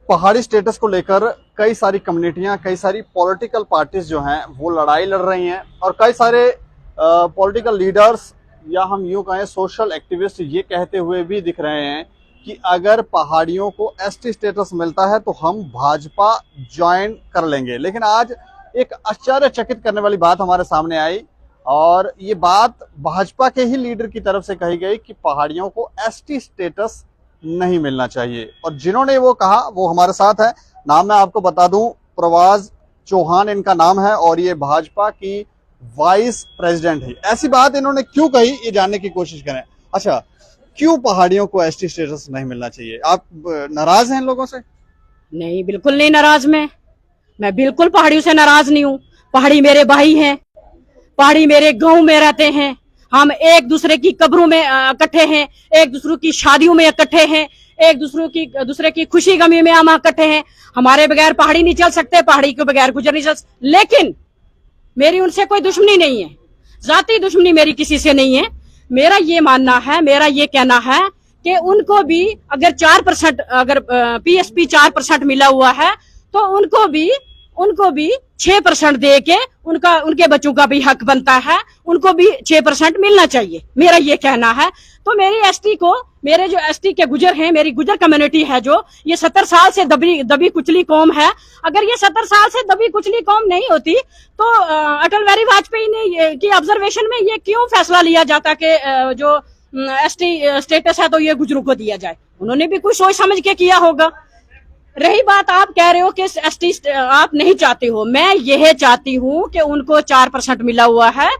पहाड़ी स्टेटस को लेकर कई सारी कम्युनिटियां, कई सारी पॉलिटिकल पार्टीज जो हैं वो लड़ाई लड़ रही हैं और कई सारे पॉलिटिकल लीडर्स या हम यूं कहें सोशल एक्टिविस्ट ये कहते हुए भी दिख रहे हैं कि अगर पहाड़ियों को एसटी स्टेटस मिलता है तो हम भाजपा ज्वाइन कर लेंगे। लेकिन आज एक आश्चर्यचकित करने वाली बात हमारे सामने आई और ये बात भाजपा के ही लीडर की तरफ से कही गई कि पहाड़ियों को एसटी स्टेटस नहीं मिलना चाहिए। और जिन्होंने वो कहा वो हमारे साथ है। नाम मैं आपको बता दूं, प्रवाज चौहान इनका नाम है और ये भाजपा की वाइस प्रेसिडेंट है। ऐसी बात इन्होंने क्यों कही ये जानने की कोशिश करें। अच्छा, क्यों पहाड़ियों को एसटी स्टेटस नहीं मिलना चाहिए? आप नाराज हैं इन लोगों से? नहीं, बिल्कुल नहीं नाराज। मैं बिल्कुल पहाड़ियों से नाराज नहीं हूँ। पहाड़ी मेरे भाई हैं, पहाड़ी मेरे गांव में रहते हैं। हम एक दूसरे की कब्रों में इकट्ठे हैं, एक दूसरे की शादियों में इकट्ठे हैं, एक दूसरे की खुशी गमी में हम इकट्ठे हैं। हमारे बगैर पहाड़ी नहीं चल सकते, पहाड़ी के बगैर गुजर नहीं चल सकते। लेकिन मेरी उनसे कोई दुश्मनी नहीं है, जाती दुश्मनी मेरी किसी से नहीं है। मेरा ये मानना है, मेरा ये कहना है कि उनको भी अगर 4% अगर पीएसपी 4% मिला हुआ है तो उनको भी 6% दे के उनके बच्चों का भी हक बनता है, उनको भी 6% मिलना चाहिए, मेरा ये कहना है। तो मेरे जो एसटी के गुजर हैं, मेरी गुजर कम्युनिटी है जो ये 70 साल से दबी कुचली कौम है। अगर ये 70 साल से दबी कुचली कौम नहीं होती तो अटल बिहारी वाजपेयी ने की ऑब्जर्वेशन में ये क्यों फैसला लिया जाता कि जो एसटी स्टेटस है तो ये गुजरों को दिया जाए? उन्होंने भी कुछ सोच समझ के किया होगा। रही बात, आप कह रहे हो कि एसटी आप नहीं चाहते हो, मैं यह चाहती हूँ कि उनको 4% मिला हुआ है,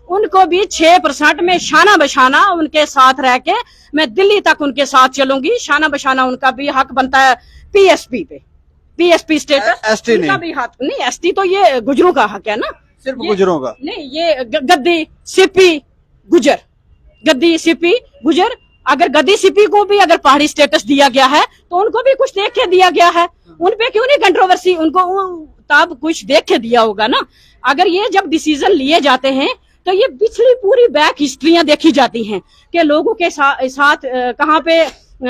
उनको भी 6% में शाना बशाना उनके साथ रह के मैं दिल्ली तक उनके साथ चलूंगी। शाना बशाना उनका भी हक बनता है पीएसपी पे, पीएसपी स्टेटस। एसटी उनका भी हक नहीं, एसटी तो ये गुजरों का हक है ना, सिर्फ गुजरों का नहीं। ये गद्दी सिपी गुजर, गद्दी सिपी गुजर, अगर गद्दी सिपी को भी अगर पहाड़ी स्टेटस दिया गया है तो उनको भी कुछ देख के दिया गया है। उन पे क्यों नहीं कंट्रोवर्सी? उनको तब कुछ देख के दिया होगा ना। अगर ये जब डिसीजन लिए जाते हैं तो ये पिछली पूरी बैक हिस्ट्रियां देखी जाती हैं कि लोगों के साथ कहाँ पे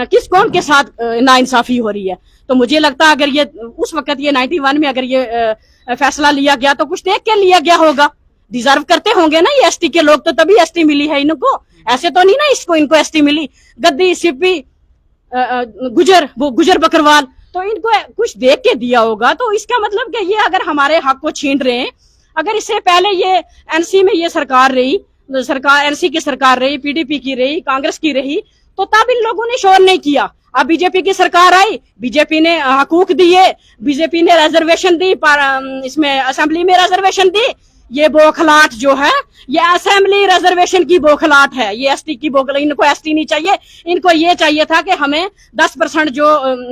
किस कौन के साथ नाइंसाफी हो रही है। तो मुझे लगता है अगर ये उस वक्त ये 91 में अगर ये फैसला लिया गया तो कुछ देख के लिया गया होगा। डिजर्व करते होंगे ना ये एसटी के लोग, तो तभी एसटी मिली है इनको, ऐसे तो नहीं ना इनको एसटी मिली। गद्दी सिपी गुजर, वो गुजर बकरवाल, तो इनको कुछ देख के दिया होगा। तो इसका मतलब कि ये अगर हमारे हक को छीन रहे हैं, अगर इससे पहले ये एनसी में ये सरकार रही, एनसी की सरकार रही, पीडीपी की रही, कांग्रेस की रही, तो तब इन लोगों ने शोर नहीं किया। अब बीजेपी की सरकार आई, बीजेपी ने हकूक दिए, बीजेपी ने रिजर्वेशन दी, इसमें असेंबली में रिजर्वेशन दी। ये बौखलाहट जो है ये असेंबली रिजर्वेशन की बौखलाहट है, ये एसटी की बौखलाहट। इनको एसटी नहीं चाहिए, इनको ये चाहिए था कि हमें 10% जो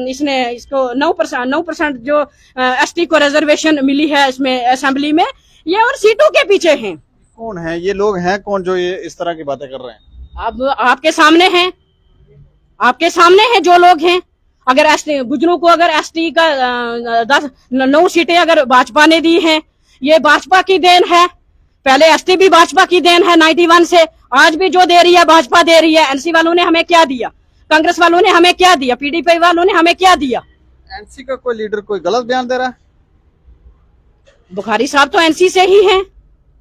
इसको 9% जो एसटी को रिजर्वेशन मिली है इसमें असेंबली में, ये और सीटों के पीछे हैं। कौन है ये लोग? हैं कौन जो ये इस तरह की बातें कर रहे हैं? अब आपके सामने हैं, आपके सामने हैं जो लोग हैं। अगर एसटी गुजरों को अगर एसटी का 9 सीटें अगर भाजपा ने दी हैं, ये भाजपा की देन है। पहले एसटी भी भाजपा की देन है 91 से, आज भी जो दे रही है भाजपा दे रही है। एनसी वालों ने हमें क्या दिया, कांग्रेस वालों ने हमें क्या दिया, पीडीपी वालों ने हमें क्या दिया? एनसी का कोई लीडर कोई गलत बयान दे रहा है? बुखारी साहब तो एनसी से ही हैं।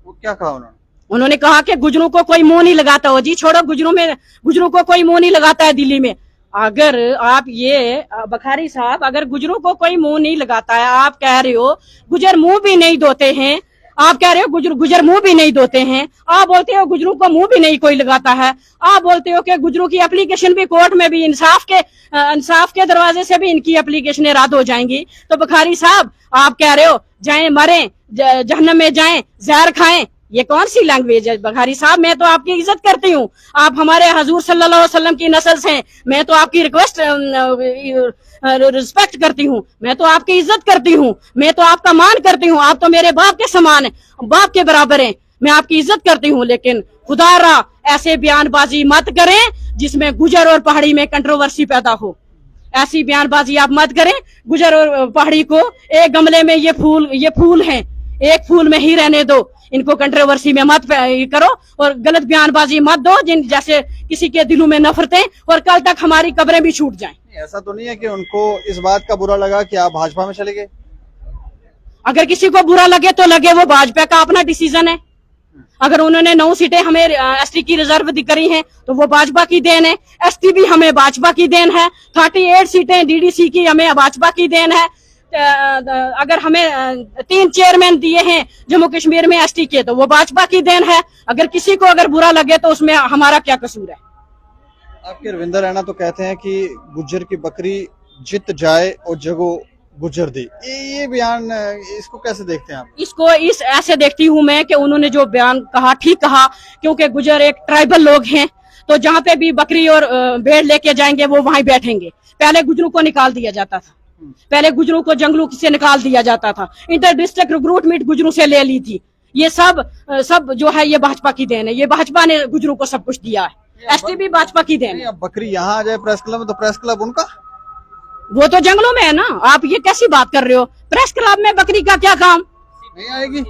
वो क्या कहा उन्होंने कहा कि गुजरों को कोई मुंह नहीं लगाता हो। जी छोड़ो, गुजरों को कोई मुंह नहीं लगाता है दिल्ली में। अगर आप ये बखारी साहब, अगर गुजरों को कोई मुंह नहीं लगाता है, आप कह रहे हो गुजर मुंह भी नहीं धोते हैं, आप कह रहे हो गुजर मुंह भी नहीं धोते हैं, आप बोलते हो गुजरों को मुंह भी नहीं कोई लगाता है, आप बोलते हो कि गुजरों की एप्लीकेशन भी कोर्ट में भी इंसाफ के दरवाजे से भी इनकी एप्लीकेशनें रद्द हो जाएंगी। तो बखारी साहब आप कह रहे हो जाएं मरें, जहन्नम में जाएं, जहर खाएं, ये कौन सी लैंग्वेज है बखारी साहब? मैं तो आपकी इज्जत करती हूँ, आप हमारे हजूर सल्लल्लाहु अलैहि वसल्लम की नस्ल से हैं, मैं तो आपकी रिस्पेक्ट करती हूँ, मैं तो आपकी इज्जत करती हूँ, मैं तो आपका मान करती हूँ। आप तो मेरे बाप के समान है, बाप के बराबर हैं, मैं आपकी इज्जत करती हूँ। लेकिन खुदारा ऐसे बयानबाजी मत करें जिसमें गुजर और पहाड़ी में कंट्रोवर्सी पैदा हो। ऐसी बयानबाजी आप मत करें। गुजर और पहाड़ी को एक गमले में ये फूल हैं, एक फूल में ही रहने दो, इनको कंट्रोवर्सी में मत करो और गलत बयानबाजी मत दो जिन जैसे किसी के दिलों में नफरतें और कल तक हमारी कब्रें भी छूट जाएं। ऐसा तो नहीं है कि उनको इस बात का बुरा लगा कि आप भाजपा में चले गए? अगर किसी को बुरा लगे तो लगे, वो भाजपा का अपना डिसीजन है। अगर उन्होंने 9 सीटें हमें एसटी की रिजर्व करी हैं तो वो भाजपा की देन है, एसटी भी हमें भाजपा की देन है, 38 सीटें डीडीसी की हमें भाजपा की देन है। अगर हमें 3 चेयरमैन दिए हैं जम्मू कश्मीर में एसटी के तो वो भाजपा की देन है। अगर किसी को अगर बुरा लगे तो उसमें हमारा क्या कसूर है? आपके रविंदर रैना तो कहते हैं कि गुज्जर की बकरी जित जाए और जगो गुज्जर दी, ये बयान, इसको कैसे देखते हैं आप? इसको इस ऐसे देखती हूँ मैं कि उन्होंने जो बयान कहा ठीक कहा, क्योंकि गुजर एक ट्राइबल लोग हैं, तो जहाँ पे भी बकरी और भेड़ लेके जाएंगे वो वहीं बैठेंगे। पहले गुजरों को निकाल दिया जाता था, पहले गुजरों को जंगलों से निकाल दिया जाता था, इंटर डिस्ट्रिक्ट रिक्रूटमेंट गुजरों से ले ली थी। ये सब जो है ये भाजपा की देन है, ये भाजपा ने गुजरों को सब कुछ दिया है, एसटी भी भाजपा की देन है। अब बकरी यहाँ आ जाए प्रेस क्लब में तो प्रेस क्लब उनका, वो तो जंगलों में है ना। आप ये कैसी बात कर रहे हो? प्रेस क्लब में बकरी का क्या काम? नहीं आएगी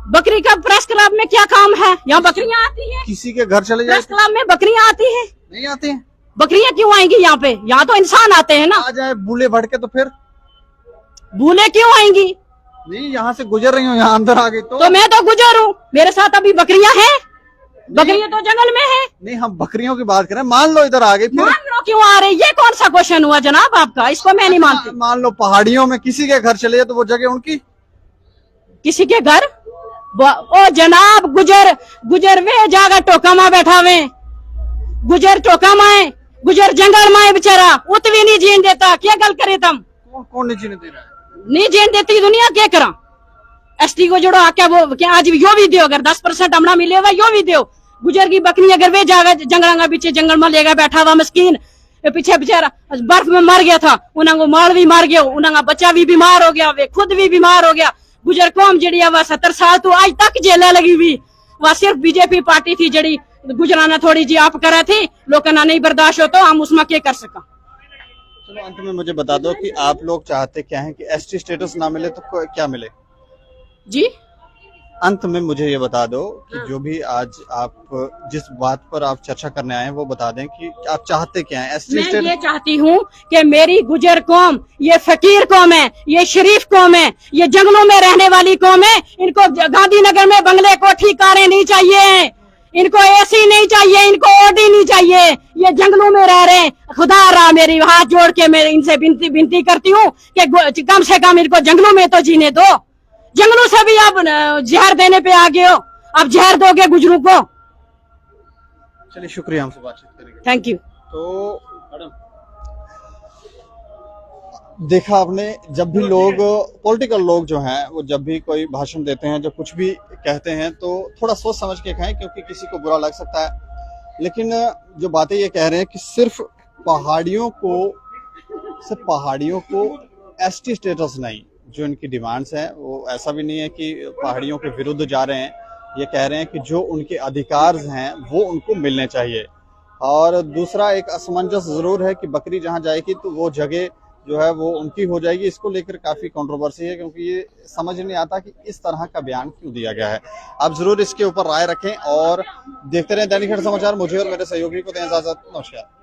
बकरी का प्रेस क्लब में क्या काम है? यहाँ बकरियां आती हैं, किसी के घर चले जाए प्रेस क्लब में बकरियां आती हैं। नहीं आते हैं? बकरियां क्यों आएंगी यहाँ पे? यहाँ तो इंसान आते हैं ना। आ जाए बूले भड़के तो फिर भूले क्यों आएंगी? नहीं, यहाँ से गुजर रही हूँ, यहाँ अंदर आ गई तो मैं तो गुजर हूँ, मेरे साथ अभी बकरियां हैं। बकरियां तो जंगल में है। नहीं, हम बकरियों की बात करें। मान लो इधर आ गई, फिर मान लो क्यों आ रही? ये कौन सा क्वेश्चन हुआ जनाब आपका? इसको मैं नहीं मानती। मान लो पहाड़ियों में किसी के घर चले जाए तो वो जगह उनकी, किसी के घर? ओ जनाब, गुजर वे जागा टोका मां बैठा वे, गुजर टोका माए, गुजर जंगल माए बेचारा, उत भी नहीं जीन देता। क्या गल करे तुम? कौन नहीं जीने दे रहा है? नहीं जीन देती दुनिया, क्या करा? एसटी को जोड़ो आके वो क्या आज यो भी दो, अगर 10% हमना मिले हुआ यो भी दो। गुजर की बकरी अगर वे जागा जंगल पीछे जंगल में लेगा बैठा हुआ मस्कीन, पीछे बेचारा बर्फ में मर गया था, उन्हें माल भी मार गया, उन्हें बच्चा भी बीमार हो गया, वे खुद भी बीमार हो गया। गुजर कौम जड़ी वह 70 साल तो आज तक जेल लगी हुई, वह सिर्फ बीजेपी पार्टी थी जड़ी गुजराना थोड़ी जी आप करे थी, लोगों ना नहीं बर्दाश्त हो तो हम उसमें क्या कर सका। चलो अंत में मुझे बता दो कि आप लोग चाहते क्या हैं, कि एसटी स्टेटस ना मिले तो क्या मिले? जी अंत में मुझे ये बता दो कि जो भी आज आप जिस बात पर आप चर्चा करने आए हैं वो बता दें कि आप चाहते क्या हैं? एसटी मैं स्टेटस? ये चाहती हूँ कि मेरी गुजर कौम ये फकीर कौम है, ये शरीफ कौम है, ये जंगलों में रहने वाली कौम है। इनको गांधीनगर में बंगले कोठी कारें नहीं चाहिए, इनको एसी नहीं चाहिए, इनको ओडी नहीं चाहिए, ये जंगलों में रह रहे हैं। खुदा रहा मेरी हाथ जोड़ के मैं इनसे विनती करती हूँ कि कम से कम इनको जंगलों में तो जीने दो। जंगलों से भी आप जहर देने पे आ गए हो, आप जहर दोगे गुजरों को। चलिए शुक्रिया हमसे बातचीत करेंगे। Thank you. तो देखा आपने, जब भी लोग पॉलिटिकल लोग जो हैं वो जब भी कोई भाषण देते हैं, जब कुछ भी कहते हैं तो थोड़ा सोच समझ के कहें, क्योंकि किसी को बुरा लग सकता है। लेकिन जो बातें ये कह रहे हैं कि सिर्फ पहाड़ियों को एसटी स्टेटस नहीं, जो इनकी डिमांड्स हैं वो ऐसा भी नहीं है कि पहाड़ियों के विरुद्ध जा रहे हैं, ये कह रहे हैं कि जो उनके अधिकार हैं वो उनको मिलने चाहिए। और दूसरा एक असमंजस जरूर है कि बकरी जहां जाएगी तो वो जगह जो है वो उनकी हो जाएगी। इसको लेकर काफी कंट्रोवर्सी है, क्योंकि ये समझ नहीं आता कि इस तरह का बयान क्यों दिया गया है। आप जरूर इसके ऊपर राय रखें और देखते रहें दैनिक खबर समाचार। मुझे और मेरे सहयोगी को दें इजाजत। नमस्कार।